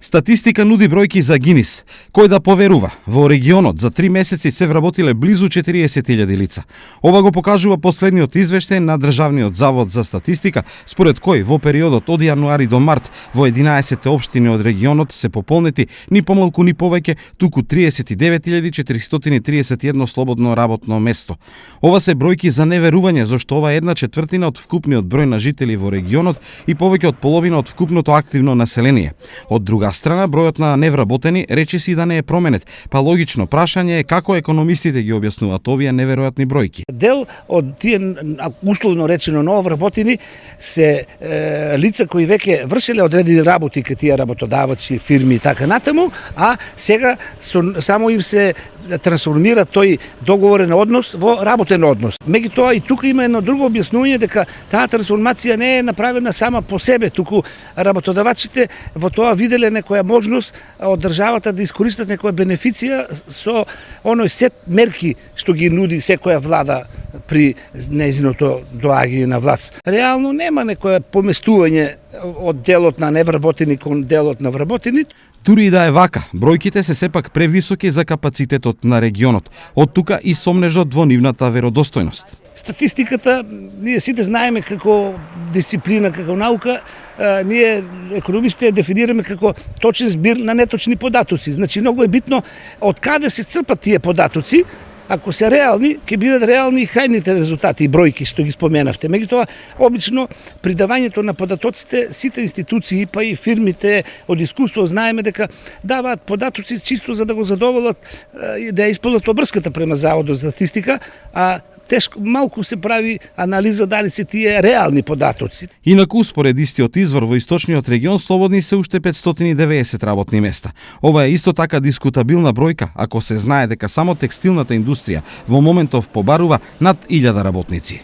Статистика нуди бројки за Гинис. Кој да поверува? Во регионот за 3 месеци се вработиле близу 40.000 лица. Ова го покажува последниот извештај на Државниот завод за статистика, според кој во периодот од јануари до март во 11 општини од регионот се пополнети ни помалку ни повеќе, туку 39.431 слободно работно место. Ова се бројки за неверување, зашто ова е 1/4 од вкупниот број на жители во регионот и повеќе од половина од вкупното активно население. Од друга страна, бројот на невработени речиси да не е променет, па логично прашање е како економистите ги објаснуваат овие неверојатни бројки. Дел од тие условно речено нововработени се лица кои веќе вршеле одредени работи кај тие работодавачи, фирми и така натаму, а сега само им се трансформира тој договорен однос во работен однос. Меѓутоа и тука има едно друго објаснување дека таа трансформација не е направена сама по себе, туку работодавачите во тоа виделе некоја можност од државата да искористат некоја бенефиција со оној сет мерки што ги нуди секоја влада при нејзиното доаѓање на власт. Реално нема некоја поместување од делот на невработени кон делот на вработени. Дури и да е вака, бројките се сепак превисоки за капацитетот на регионот. Од тука и сомнежот во нивната веродостојност. Статистиката, ние сите знаеме како дисциплина, како наука, ние економистите дефинираме како точен збир на неточни податоци. Значи, многу е битно од каде се црпат тие податоци. Ако се реални, ќе бидат реални и крајните резултати и бројки што ги споменавте. Меѓутоа, обично придавањето на податоците, сите институции, па и фирмите од искуство знаеме дека даваат податоци чисто за да го задоволат и да ја исполнат обрската према Заводот за статистика, а тешко малку се прави анализа дали се тие реални податоци. Инаку, според истиот извор во источниот регион, слободни се уште 590 работни места. Ова е исто така дискутабилна бројка, ако се знае дека само текстилната индустрија во моментов побарува над 1000 работници.